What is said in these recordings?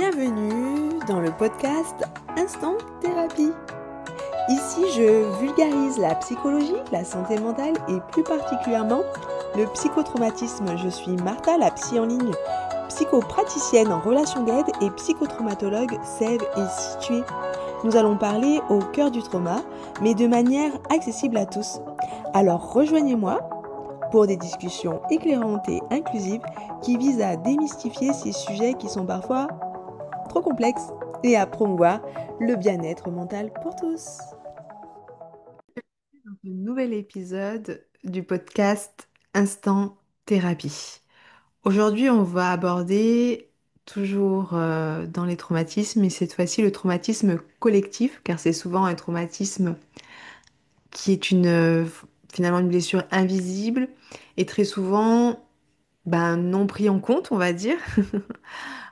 Bienvenue dans le podcast Instant Thérapie. Ici, je vulgarise la psychologie, la santé mentale et plus particulièrement le psychotraumatisme. Je suis Martha, la psy en ligne, psychopraticienne en relation d'aide et psychotraumatologue sève et située. Nous allons parler au cœur du trauma, mais de manière accessible à tous. Alors rejoignez-moi pour des discussions éclairantes et inclusives qui visent à démystifier ces sujets qui sont parfois trop complexes et à promouvoir le bien-être mental pour tous. Dans ce nouvel épisode du podcast Instant Thérapie. Aujourd'hui, on va aborder toujours dans les traumatismes, et cette fois-ci le traumatisme collectif, car c'est souvent un traumatisme qui est finalement une blessure invisible et très souvent non pris en compte, on va dire.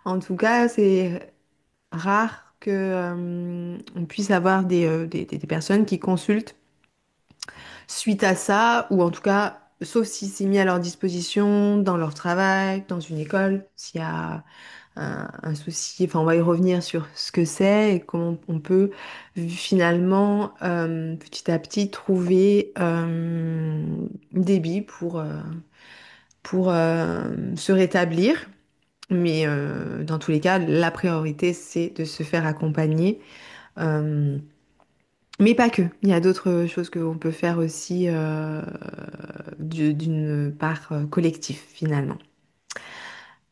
En tout cas, c'est rare que on puisse avoir des personnes qui consultent suite à ça, ou en tout cas, sauf si c'est mis à leur disposition dans leur travail, dans une école, s'il y a un souci, enfin on va y revenir sur ce que c'est et comment on peut finalement petit à petit trouver des billes pour se rétablir. Mais dans tous les cas, la priorité, c'est de se faire accompagner. Euh, mais pas que. Il y a d'autres choses qu'on peut faire aussi d'une part collective, finalement.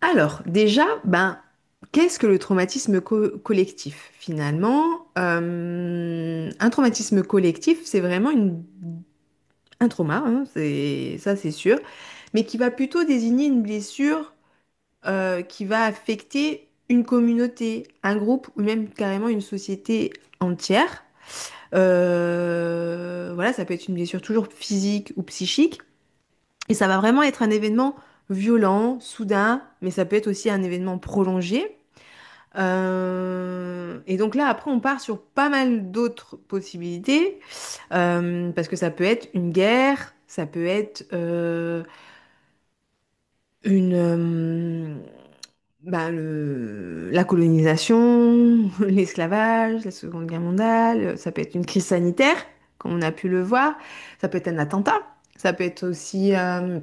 Alors, déjà, qu'est-ce que le traumatisme collectif, finalement? Un traumatisme collectif, c'est vraiment un trauma, hein, ça c'est sûr, mais qui va plutôt désigner une blessure qui va affecter une communauté, un groupe ou même carrément une société entière. Voilà, ça peut être une blessure toujours physique ou psychique. Et ça va vraiment être un événement violent, soudain, mais ça peut être aussi un événement prolongé. Et donc là, après, on part sur pas mal d'autres possibilités, parce que ça peut être une guerre, ça peut être une, la colonisation, l'esclavage, la Seconde Guerre mondiale, ça peut être une crise sanitaire, comme on a pu le voir, ça peut être un attentat, ça peut être aussi un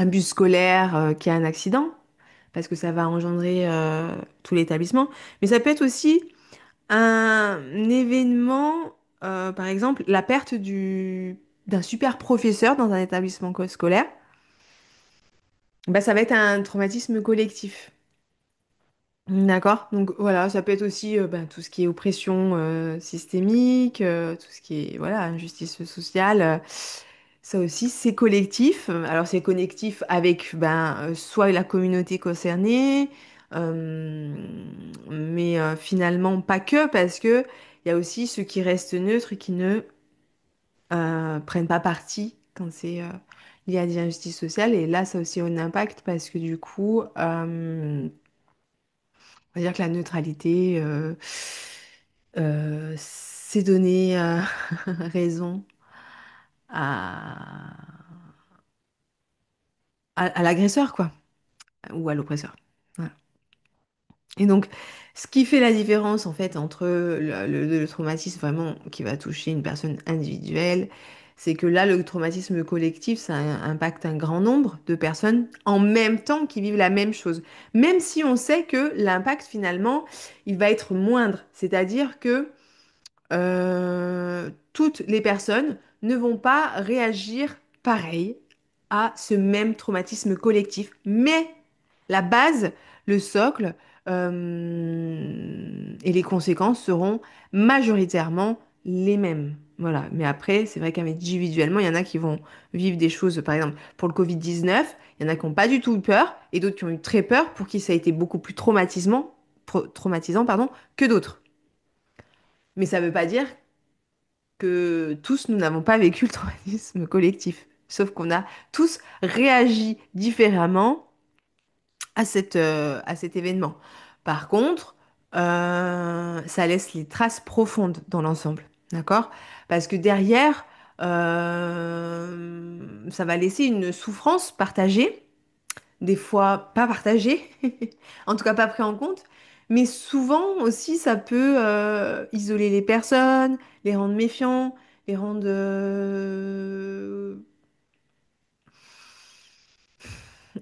bus scolaire qui a un accident, parce que ça va engendrer tout l'établissement, mais ça peut être aussi un événement, par exemple, la perte d'un super professeur dans un établissement scolaire, ça va être un traumatisme collectif. D'accord. Donc voilà, ça peut être aussi tout ce qui est oppression systémique, tout ce qui est voilà, injustice sociale. Ça aussi, c'est collectif. Alors c'est collectif avec soit la communauté concernée, euh, mais finalement pas que, parce que il y a aussi ceux qui restent neutres et qui ne prennent pas parti quand c'est lié à des injustices sociales. Et là, ça a aussi un impact parce que du coup, on va dire que la neutralité, c'est donner raison à, à l'agresseur, quoi, ou à l'oppresseur. Voilà. Et donc, ce qui fait la différence, en fait, entre le traumatisme vraiment qui va toucher une personne individuelle, c'est que là, le traumatisme collectif, ça impacte un grand nombre de personnes en même temps qui vivent la même chose. Même si on sait que l'impact, finalement, il va être moindre. C'est-à-dire que toutes les personnes ne vont pas réagir pareil à ce même traumatisme collectif. Mais la base, le socle et les conséquences seront majoritairement les mêmes. Voilà. Mais après, c'est vrai qu'individuellement, il y en a qui vont vivre des choses, par exemple, pour le Covid-19, il y en a qui n'ont pas du tout eu peur et d'autres qui ont eu très peur pour qui ça a été beaucoup plus traumatisant, pardon, que d'autres. Mais ça ne veut pas dire que tous, nous n'avons pas vécu le traumatisme collectif. Sauf qu'on a tous réagi différemment à cet événement. Par contre, ça laisse les traces profondes dans l'ensemble. D'accord? Parce que derrière, ça va laisser une souffrance partagée des fois pas partagé, en tout cas pas pris en compte, mais souvent aussi ça peut isoler les personnes, les rendre méfiants, les rendre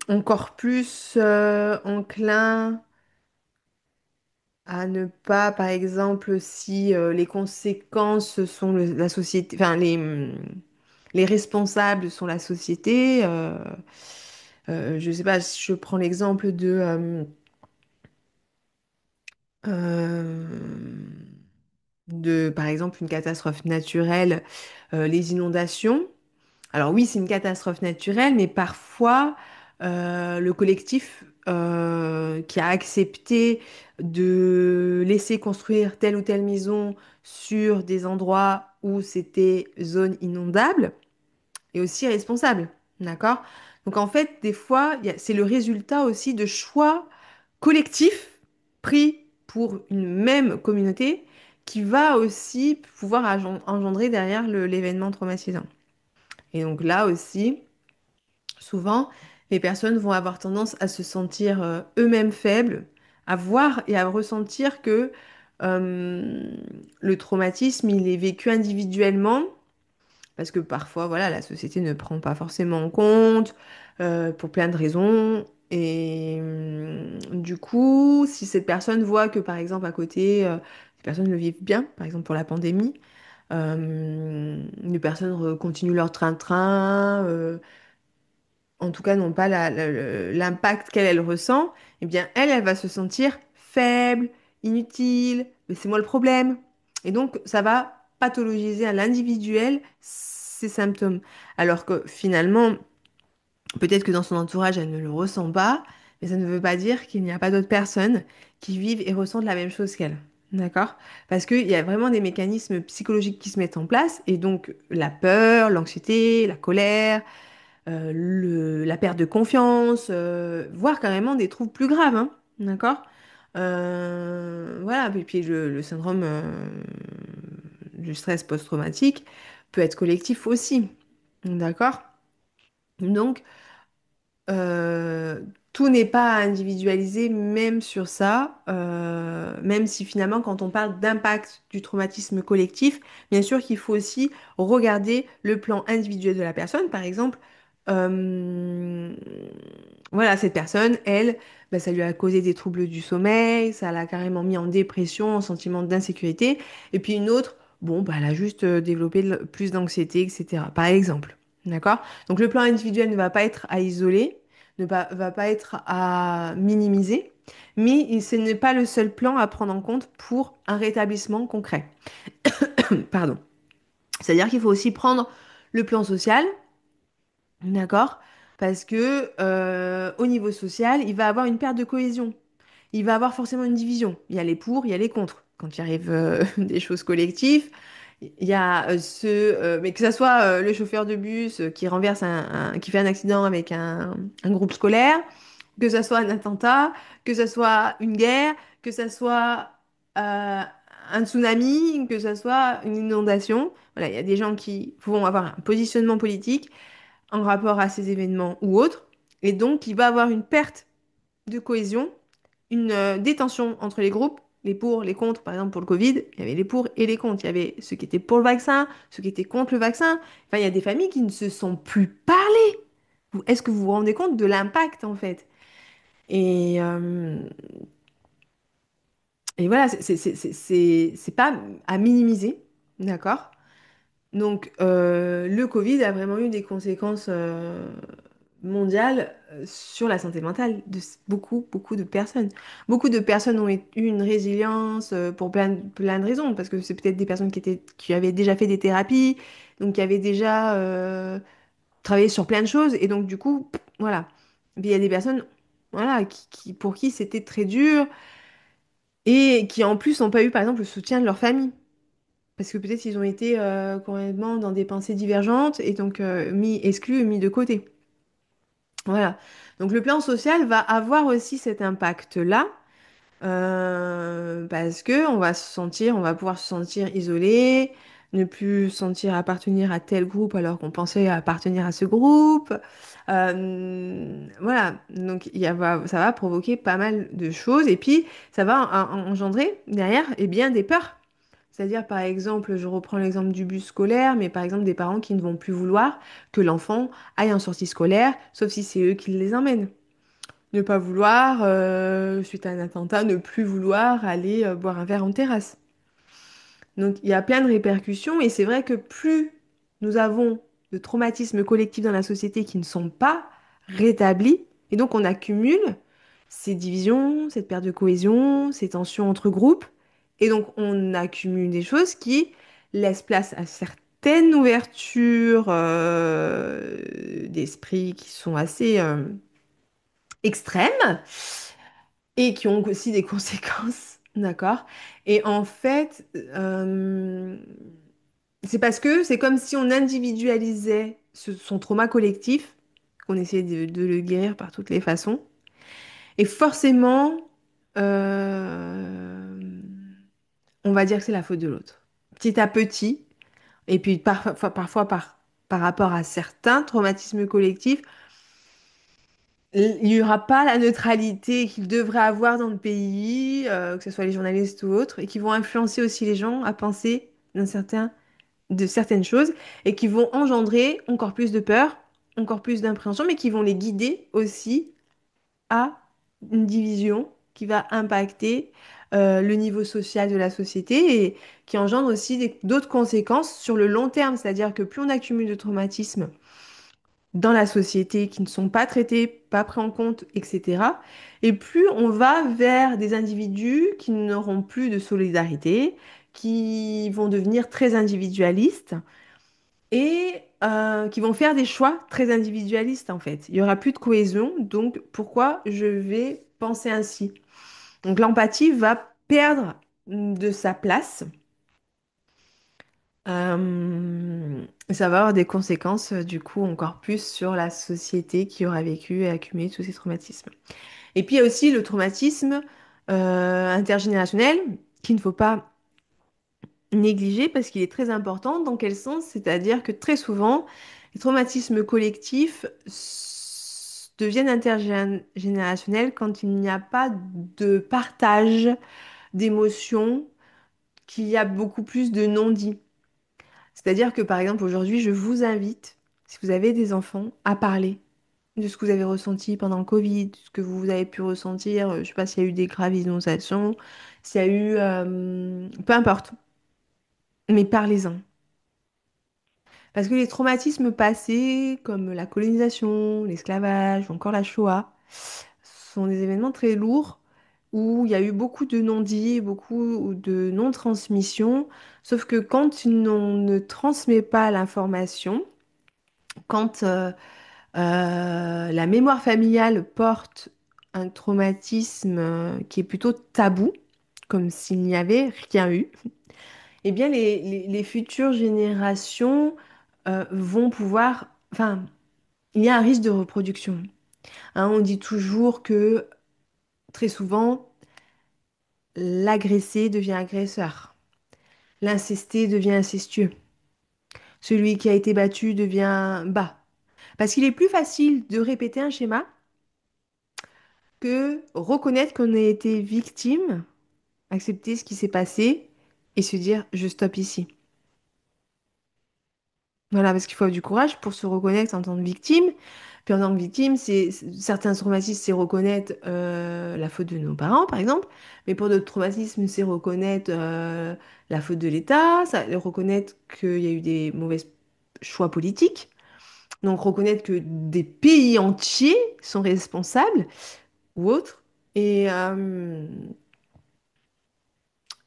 encore plus enclins à ne pas, par exemple, si les conséquences sont la société, enfin les responsables sont la société. Je sais pas, si je prends l'exemple euh, par exemple, une catastrophe naturelle, les inondations. Alors oui, c'est une catastrophe naturelle, mais parfois, le collectif qui a accepté de laisser construire telle ou telle maison sur des endroits où c'était zone inondable est aussi responsable. D'accord? Donc en fait, des fois, c'est le résultat aussi de choix collectifs pris pour une même communauté qui va aussi pouvoir engendrer derrière l'événement traumatisant. Et donc là aussi, souvent, les personnes vont avoir tendance à se sentir eux-mêmes faibles, à voir et à ressentir que euh, le traumatisme, il est vécu individuellement, parce que parfois, voilà, la société ne prend pas forcément en compte, pour plein de raisons. Et du coup, si cette personne voit que, par exemple, à côté, les personnes le vivent bien, par exemple pour la pandémie, les personnes continuent leur train-train, en tout cas n'ont pas l'impact qu'elle elle ressent, eh bien elle va se sentir faible, inutile, mais c'est moi le problème. Et donc ça va pathologiser à l'individuel ses symptômes. Alors que finalement, peut-être que dans son entourage, elle ne le ressent pas, mais ça ne veut pas dire qu'il n'y a pas d'autres personnes qui vivent et ressentent la même chose qu'elle. D'accord? Parce qu'il y a vraiment des mécanismes psychologiques qui se mettent en place, et donc la peur, l'anxiété, la colère, la perte de confiance, voire carrément des troubles plus graves, hein, d'accord? Voilà, et puis le syndrome du stress post-traumatique peut être collectif aussi, d'accord? Donc, euh, tout n'est pas individualisé, même sur ça, même si finalement, quand on parle d'impact du traumatisme collectif, bien sûr qu'il faut aussi regarder le plan individuel de la personne. Par exemple, euh, voilà, cette personne, elle, bah, ça lui a causé des troubles du sommeil, ça l'a carrément mis en dépression, en sentiment d'insécurité. Et puis une autre, bon, bah, elle a juste développé plus d'anxiété, etc. Par exemple. D'accord? Donc le plan individuel ne va pas être à isoler, va pas être à minimiser, mais ce n'est pas le seul plan à prendre en compte pour un rétablissement concret. Pardon. C'est-à-dire qu'il faut aussi prendre le plan social, d'accord? Parce que au niveau social, il va avoir une perte de cohésion. Il va avoir forcément une division. Il y a les pour, il y a les contre. Quand il arrive des choses collectives, il y a mais que ça soit le chauffeur de bus qui renverse qui fait un accident avec un groupe scolaire, que ça soit un attentat, que ça soit une guerre, que ça soit un tsunami, que ça soit une inondation. Voilà, il y a des gens qui vont avoir un positionnement politique en rapport à ces événements ou autres, et donc il va avoir une perte de cohésion, une détention entre les groupes, les pour, les contre. Par exemple, pour le Covid, il y avait les pour et les contre. Il y avait ceux qui étaient pour le vaccin, ceux qui étaient contre le vaccin. Enfin, il y a des familles qui ne se sont plus parlé. Est-ce que vous vous rendez compte de l'impact, en fait? Et, euh, et voilà, c'est pas à minimiser, d'accord? Donc, le Covid a vraiment eu des conséquences mondiales sur la santé mentale de beaucoup, beaucoup de personnes. Beaucoup de personnes ont eu une résilience pour plein de raisons, parce que c'est peut-être des personnes qui avaient déjà fait des thérapies, donc qui avaient déjà travaillé sur plein de choses, et donc du coup, voilà. Puis il y a des personnes, voilà, pour qui c'était très dur, et qui en plus n'ont pas eu, par exemple, le soutien de leur famille. Parce que peut-être ils ont été complètement dans des pensées divergentes et donc mis exclus, mis de côté. Voilà. Donc le plan social va avoir aussi cet impact-là parce que on va pouvoir se sentir isolé, ne plus sentir appartenir à tel groupe alors qu'on pensait appartenir à ce groupe. Voilà, donc ça va provoquer pas mal de choses et puis ça va engendrer derrière eh bien, des peurs. C'est-à-dire, par exemple, je reprends l'exemple du bus scolaire, mais par exemple des parents qui ne vont plus vouloir que l'enfant aille en sortie scolaire, sauf si c'est eux qui les emmènent. Ne pas vouloir, suite à un attentat, ne plus vouloir aller boire un verre en terrasse. Donc il y a plein de répercussions et c'est vrai que plus nous avons de traumatismes collectifs dans la société qui ne sont pas rétablis, et donc on accumule ces divisions, cette perte de cohésion, ces tensions entre groupes, et donc on accumule des choses qui laissent place à certaines ouvertures d'esprit qui sont assez extrêmes et qui ont aussi des conséquences, d'accord? Et en fait, c'est parce que c'est comme si on individualisait son trauma collectif, qu'on essayait de le guérir par toutes les façons. Et forcément, euh, on va dire que c'est la faute de l'autre. Petit à petit, et puis parfois par rapport à certains traumatismes collectifs, il n'y aura pas la neutralité qu'il devrait avoir dans le pays, que ce soit les journalistes ou autres, et qui vont influencer aussi les gens à penser de certaines choses, et qui vont engendrer encore plus de peur, encore plus d'impréhension, mais qui vont les guider aussi à une division qui va impacter le niveau social de la société et qui engendre aussi d'autres conséquences sur le long terme. C'est-à-dire que plus on accumule de traumatismes, dans la société qui ne sont pas traités, pas pris en compte, etc. Et plus on va vers des individus qui n'auront plus de solidarité, qui vont devenir très individualistes et qui vont faire des choix très individualistes en fait. Il y aura plus de cohésion, donc pourquoi je vais penser ainsi? Donc l'empathie va perdre de sa place. Ça va avoir des conséquences, du coup, encore plus sur la société qui aura vécu et accumulé tous ces traumatismes. Et puis, il y a aussi le traumatisme intergénérationnel qu'il ne faut pas négliger parce qu'il est très important. Dans quel sens? C'est-à-dire que très souvent, les traumatismes collectifs deviennent intergénérationnels quand il n'y a pas de partage d'émotions, qu'il y a beaucoup plus de non-dits. C'est-à-dire que, par exemple, aujourd'hui, je vous invite, si vous avez des enfants, à parler de ce que vous avez ressenti pendant le Covid, ce que vous avez pu ressentir, je sais pas s'il y a eu des graves inondations, s'il y a eu... peu importe, mais parlez-en. Parce que les traumatismes passés, comme la colonisation, l'esclavage ou encore la Shoah, sont des événements très lourds où il y a eu beaucoup de non-dits, beaucoup de non-transmission. Sauf que quand on ne transmet pas l'information, quand la mémoire familiale porte un traumatisme qui est plutôt tabou, comme s'il n'y avait rien eu, eh bien les futures générations vont pouvoir... Enfin, il y a un risque de reproduction. Hein, on dit toujours que très souvent, l'agressé devient agresseur. L'incesté devient incestueux. Celui qui a été battu devient bas. Parce qu'il est plus facile de répéter un schéma que reconnaître qu'on a été victime, accepter ce qui s'est passé et se dire je stoppe ici. Voilà, parce qu'il faut avoir du courage pour se reconnaître en tant que victime. Puis en tant que victime, certains traumatismes, c'est reconnaître la faute de nos parents, par exemple. Mais pour d'autres traumatismes, c'est reconnaître la faute de l'État, reconnaître qu'il y a eu des mauvais choix politiques. Donc reconnaître que des pays entiers sont responsables ou autres. Et, euh,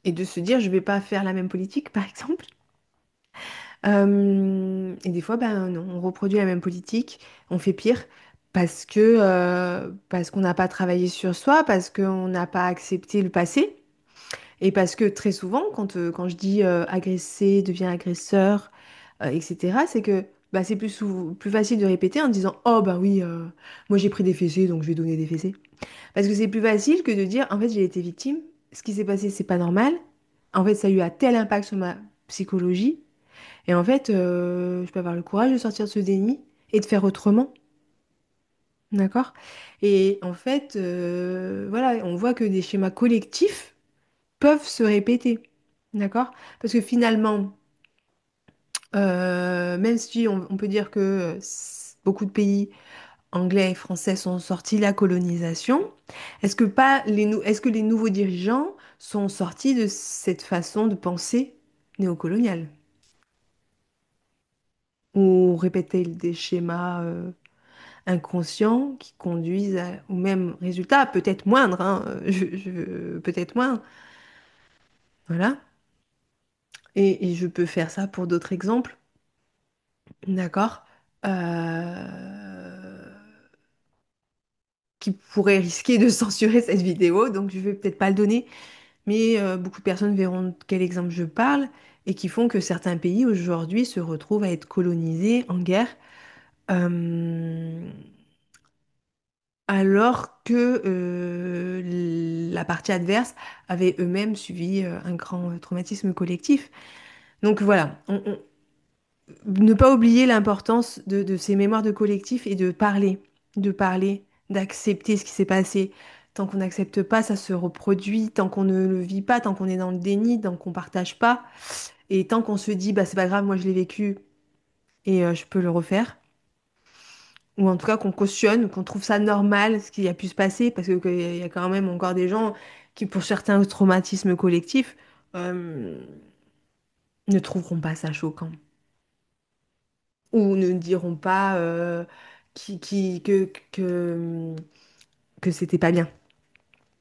et de se dire, je vais pas faire la même politique, par exemple. Et des fois, ben non, on reproduit la même politique, on fait pire parce qu'on n'a pas travaillé sur soi, parce qu'on n'a pas accepté le passé, et parce que très souvent, quand je dis agressé devient agresseur, etc., c'est que bah, c'est plus facile de répéter en disant, oh bah oui, moi j'ai pris des fessées, donc je vais donner des fessées. Parce que c'est plus facile que de dire, en fait, j'ai été victime, ce qui s'est passé, c'est pas normal, en fait, ça a eu un tel impact sur ma psychologie Et en fait, je peux avoir le courage de sortir de ce déni et de faire autrement. D'accord? Et en fait, voilà, on voit que des schémas collectifs peuvent se répéter. D'accord? Parce que finalement, même si on peut dire que beaucoup de pays anglais et français sont sortis de la colonisation, est-ce que les nouveaux dirigeants sont sortis de cette façon de penser néocoloniale? Ou répéter des schémas inconscients qui conduisent au même résultat, peut-être moindre, hein, peut-être moins. Voilà. Et je peux faire ça pour d'autres exemples. D'accord? Euh, qui pourraient risquer de censurer cette vidéo, donc je vais peut-être pas le donner, mais beaucoup de personnes verront de quel exemple je parle et qui font que certains pays aujourd'hui se retrouvent à être colonisés en guerre. Euh, alors que la partie adverse avait eux-mêmes subi un grand traumatisme collectif. Donc voilà, ne pas oublier l'importance de ces mémoires de collectif et de parler, d'accepter ce qui s'est passé. Tant qu'on n'accepte pas, ça se reproduit. Tant qu'on ne le vit pas, tant qu'on est dans le déni, tant qu'on partage pas, et tant qu'on se dit, bah c'est pas grave, moi je l'ai vécu et je peux le refaire. Ou en tout cas qu'on cautionne, qu'on trouve ça normal, ce qui a pu se passer, parce que qu'il y a quand même encore des gens qui, pour certains traumatismes collectifs, euh, ne trouveront pas ça choquant. Ou ne diront pas que, que c'était pas bien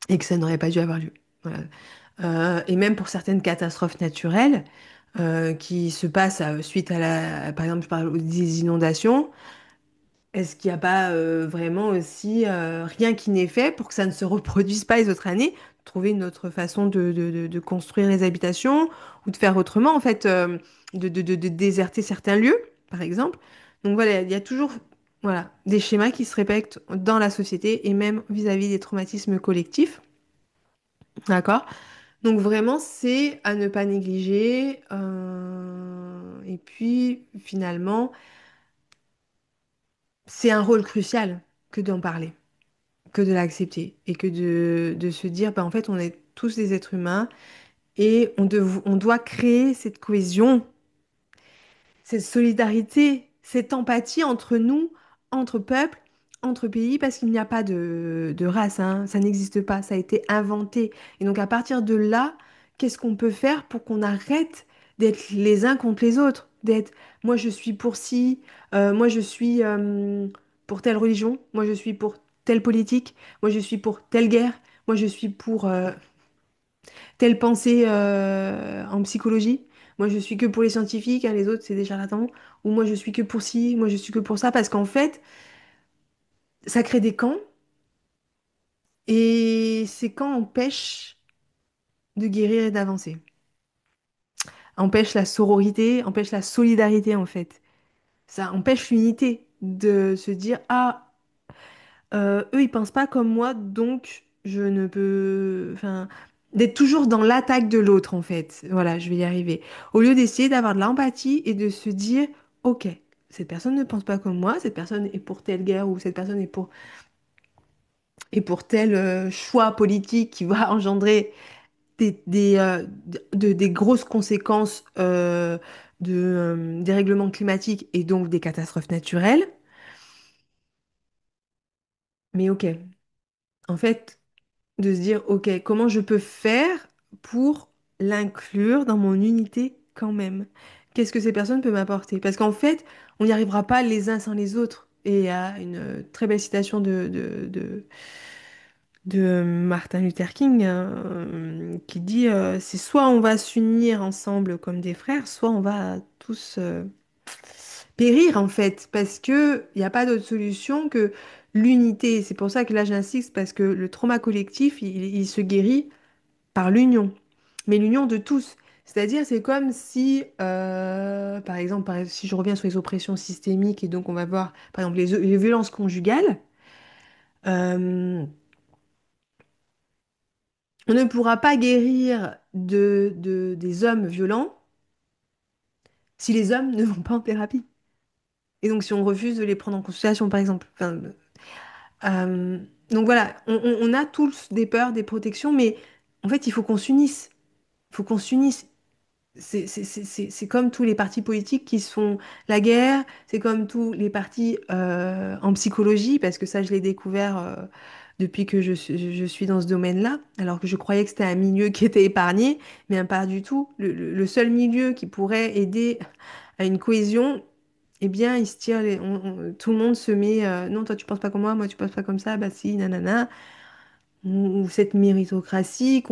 et que ça n'aurait pas dû avoir lieu. Voilà. Et même pour certaines catastrophes naturelles qui se passent suite à par exemple, je parle des inondations. Est-ce qu'il n'y a pas vraiment aussi rien qui n'est fait pour que ça ne se reproduise pas les autres années? Trouver une autre façon de construire les habitations ou de faire autrement, en fait, de déserter certains lieux, par exemple. Donc voilà, il y a toujours voilà, des schémas qui se répètent dans la société et même vis-à-vis des traumatismes collectifs. D'accord? Donc vraiment, c'est à ne pas négliger. Et puis, finalement, c'est un rôle crucial que d'en parler, que de l'accepter et que de se dire, bah, en fait, on est tous des êtres humains et on doit créer cette cohésion, cette solidarité, cette empathie entre nous, entre peuples, entre pays, parce qu'il n'y a pas de race, hein, ça n'existe pas, ça a été inventé. Et donc à partir de là, qu'est-ce qu'on peut faire pour qu'on arrête d'être les uns contre les autres, d'être moi je suis pour ci, moi je suis pour telle religion, moi je suis pour telle politique, moi je suis pour telle guerre, moi je suis pour telle pensée en psychologie. Moi, je suis que pour les scientifiques, hein, les autres, c'est des charlatans. Ou moi, je suis que pour ci, moi, je suis que pour ça. Parce qu'en fait, ça crée des camps. Et ces camps empêchent de guérir et d'avancer. Empêchent la sororité, empêchent la solidarité, en fait. Ça empêche l'unité de se dire, ah, eux, ils pensent pas comme moi, donc je ne peux... Enfin, d'être toujours dans l'attaque de l'autre, en fait. Voilà, je vais y arriver. Au lieu d'essayer d'avoir de l'empathie et de se dire, OK, cette personne ne pense pas comme moi, cette personne est pour telle guerre ou cette personne est pour tel choix politique qui va engendrer des grosses conséquences des règlements climatiques et donc des catastrophes naturelles. Mais OK, en fait... de se dire, OK, comment je peux faire pour l'inclure dans mon unité quand même? Qu'est-ce que ces personnes peuvent m'apporter? Parce qu'en fait, on n'y arrivera pas les uns sans les autres. Et il y a une très belle citation de Martin Luther King qui dit, c'est soit on va s'unir ensemble comme des frères, soit on va tous périr en fait, parce que il n'y a pas d'autre solution que l'unité. C'est pour ça que là j'insiste, parce que le trauma collectif, il se guérit par l'union, mais l'union de tous. C'est-à-dire, c'est comme si, par exemple, si je reviens sur les oppressions systémiques, et donc on va voir, par exemple, les violences conjugales, euh, on ne pourra pas guérir des hommes violents si les hommes ne vont pas en thérapie. Et donc si on refuse de les prendre en consultation, par exemple. Enfin, euh, donc voilà, on a tous des peurs, des protections, mais en fait, il faut qu'on s'unisse. Il faut qu'on s'unisse. C'est comme tous les partis politiques qui se font la guerre, c'est comme tous les partis en psychologie, parce que ça, je l'ai découvert depuis que je suis dans ce domaine-là, alors que je croyais que c'était un milieu qui était épargné, mais pas du tout. Le seul milieu qui pourrait aider à une cohésion, eh bien, il se tire tout le monde se met, non, toi tu penses pas comme moi tu penses pas comme ça, bah si, nanana, ou cette méritocratie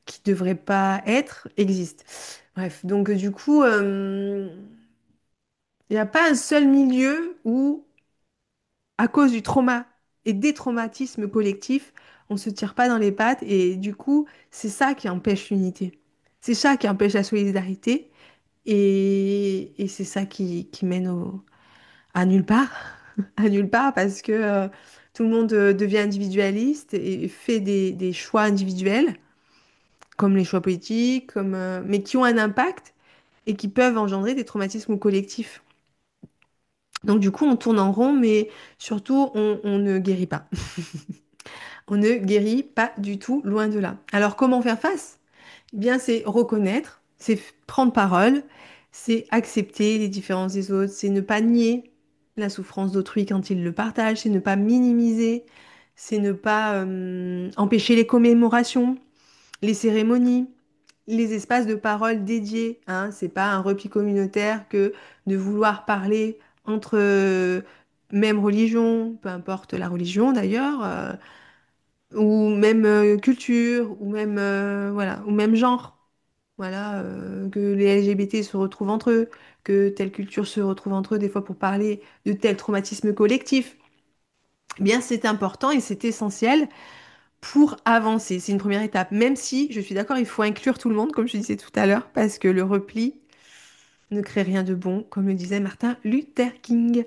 qui devrait pas être existe. Bref, donc du coup, il n'y a pas un seul milieu où, à cause du trauma et des traumatismes collectifs, on se tire pas dans les pattes et du coup, c'est ça qui empêche l'unité. C'est ça qui empêche la solidarité et c'est ça qui mène à nulle part. À nulle part parce que tout le monde devient individualiste et fait des choix individuels, comme les choix politiques, mais qui ont un impact et qui peuvent engendrer des traumatismes collectifs. Donc du coup, on tourne en rond, mais surtout, on ne guérit pas. On ne guérit pas du tout, loin de là. Alors comment faire face? Eh bien, c'est reconnaître, c'est prendre parole, c'est accepter les différences des autres, c'est ne pas nier la souffrance d'autrui quand ils le partagent, c'est ne pas minimiser, c'est ne pas empêcher les commémorations, les cérémonies, les espaces de parole dédiés. Hein. C'est pas un repli communautaire que de vouloir parler entre même religion, peu importe la religion d'ailleurs, ou même culture, ou même voilà, ou même genre. Voilà, que les LGBT se retrouvent entre eux, que telle culture se retrouve entre eux des fois pour parler de tel traumatisme collectif. Eh bien, c'est important et c'est essentiel pour avancer. C'est une première étape, même si je suis d'accord, il faut inclure tout le monde, comme je disais tout à l'heure, parce que le repli ne crée rien de bon, comme le disait Martin Luther King.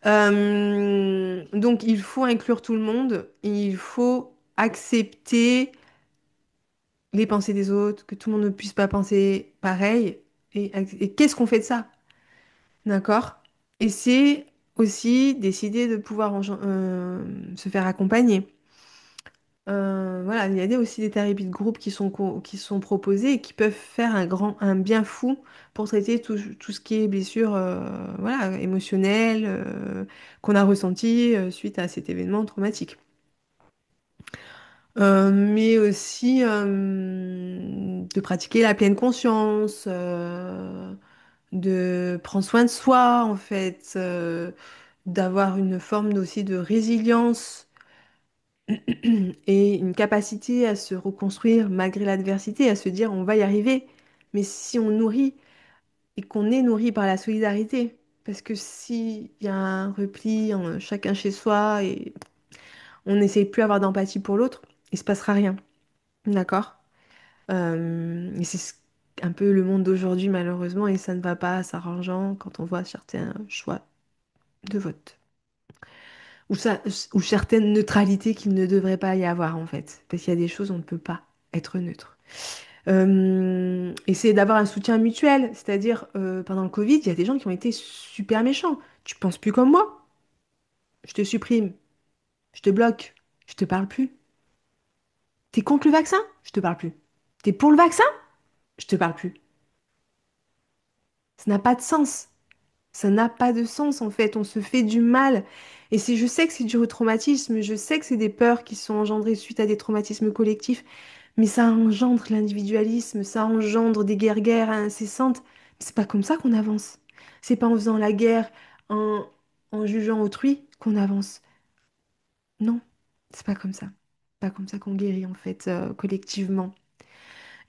Donc, il faut inclure tout le monde, il faut accepter les pensées des autres, que tout le monde ne puisse pas penser pareil. Et qu'est-ce qu'on fait de ça? D'accord? Et c'est aussi décider de pouvoir se faire accompagner. Voilà, il y a aussi des thérapies de groupe qui sont proposées et qui peuvent faire un bien fou pour traiter tout ce qui est blessure voilà, émotionnelle qu'on a ressenti suite à cet événement traumatique. Mais aussi de pratiquer la pleine conscience, de prendre soin de soi en fait, d'avoir une forme aussi de résilience et une capacité à se reconstruire malgré l'adversité, à se dire on va y arriver, mais si on nourrit et qu'on est nourri par la solidarité, parce que s'il y a un repli, chacun chez soi et on n'essaye plus d'avoir d'empathie pour l'autre, il se passera rien, d'accord? Et c'est un peu le monde d'aujourd'hui malheureusement et ça ne va pas s'arrangeant quand on voit certains choix de vote. Ou, ça, ou certaines neutralités qu'il ne devrait pas y avoir en fait. Parce qu'il y a des choses où on ne peut pas être neutre. Essayer d'avoir un soutien mutuel. C'est-à-dire, pendant le Covid, il y a des gens qui ont été super méchants. Tu penses plus comme moi? Je te supprime. Je te bloque. Je te parle plus. T'es contre le vaccin? Je te parle plus. T'es pour le vaccin? Je te parle plus. Ça n'a pas de sens. Ça n'a pas de sens en fait, on se fait du mal. Et je sais que c'est du traumatisme, je sais que c'est des peurs qui sont engendrées suite à des traumatismes collectifs, mais ça engendre l'individualisme, ça engendre des guerres incessantes. C'est pas comme ça qu'on avance. C'est pas en faisant la guerre, en, en jugeant autrui qu'on avance. Non, c'est pas comme ça. Pas comme ça qu'on guérit en fait collectivement.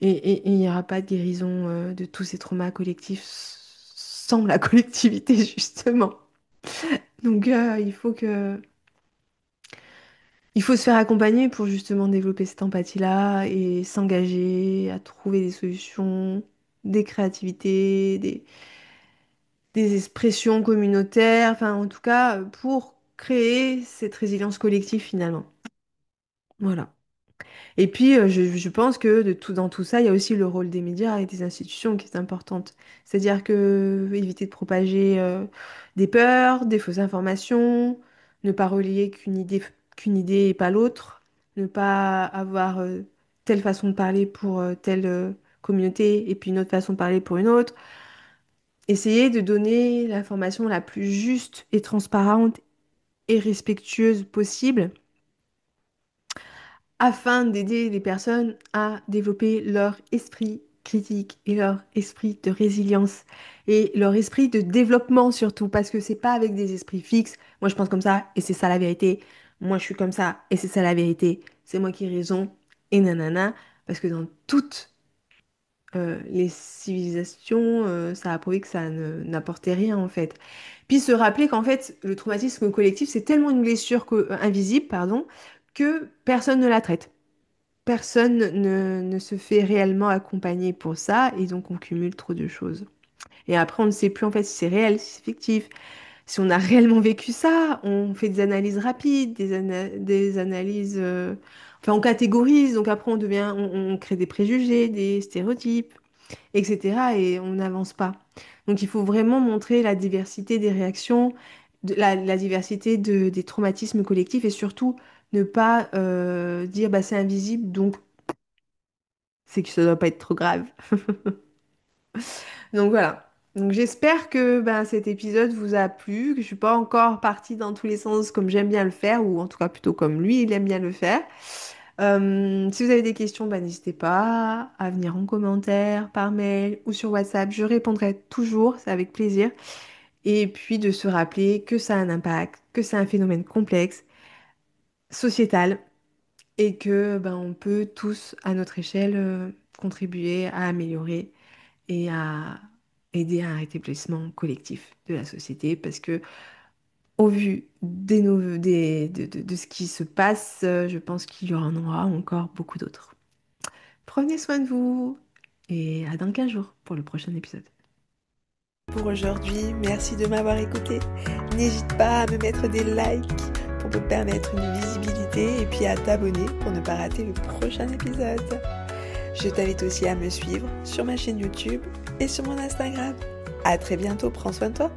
Et il n'y aura pas de guérison de tous ces traumas collectifs sans la collectivité justement. Donc, il faut se faire accompagner pour justement développer cette empathie-là et s'engager à trouver des solutions, des créativités, des expressions communautaires, enfin, en tout cas, pour créer cette résilience collective finalement. Voilà. Et puis, je pense que dans tout ça, il y a aussi le rôle des médias et des institutions qui est importante. C'est-à-dire que éviter de propager des peurs, des fausses informations, ne pas relier qu'une idée et pas l'autre, ne pas avoir telle façon de parler pour telle communauté et puis une autre façon de parler pour une autre. Essayer de donner l'information la plus juste et transparente et respectueuse possible afin d'aider les personnes à développer leur esprit critique et leur esprit de résilience et leur esprit de développement surtout, parce que c'est pas avec des esprits fixes. Moi, je pense comme ça et c'est ça la vérité. Moi, je suis comme ça et c'est ça la vérité. C'est moi qui ai raison et nanana. Parce que dans toutes les civilisations, ça a prouvé que n'apportait rien en fait. Puis se rappeler qu'en fait, le traumatisme collectif, c'est tellement une blessure invisible, pardon, que personne ne la traite. Personne ne se fait réellement accompagner pour ça et donc on cumule trop de choses. Et après, on ne sait plus en fait si c'est réel, si c'est fictif, si on a réellement vécu ça. On fait des analyses rapides, des analyses. Enfin, on catégorise, donc après, on crée des préjugés, des stéréotypes, etc. Et on n'avance pas. Donc il faut vraiment montrer la diversité des réactions, la diversité des traumatismes collectifs et surtout ne pas dire bah, c'est invisible, donc c'est que ça doit pas être trop grave. Donc voilà. Donc j'espère que ben, cet épisode vous a plu, que je suis pas encore partie dans tous les sens comme j'aime bien le faire, ou en tout cas plutôt comme lui, il aime bien le faire. Si vous avez des questions, ben, n'hésitez pas à venir en commentaire, par mail ou sur WhatsApp. Je répondrai toujours, c'est avec plaisir. Et puis de se rappeler que ça a un impact, que c'est un phénomène complexe, sociétal, et que ben, on peut tous, à notre échelle, contribuer à améliorer et à aider à un rétablissement collectif de la société parce que au vu de ce qui se passe, je pense qu'il y en aura encore beaucoup d'autres. Prenez soin de vous et à dans 15 jours pour le prochain épisode. Pour aujourd'hui, merci de m'avoir écouté. N'hésite pas à me mettre des likes pour me permettre une visibilité et puis à t'abonner pour ne pas rater le prochain épisode. Je t'invite aussi à me suivre sur ma chaîne YouTube et sur mon Instagram. À très bientôt, prends soin de toi.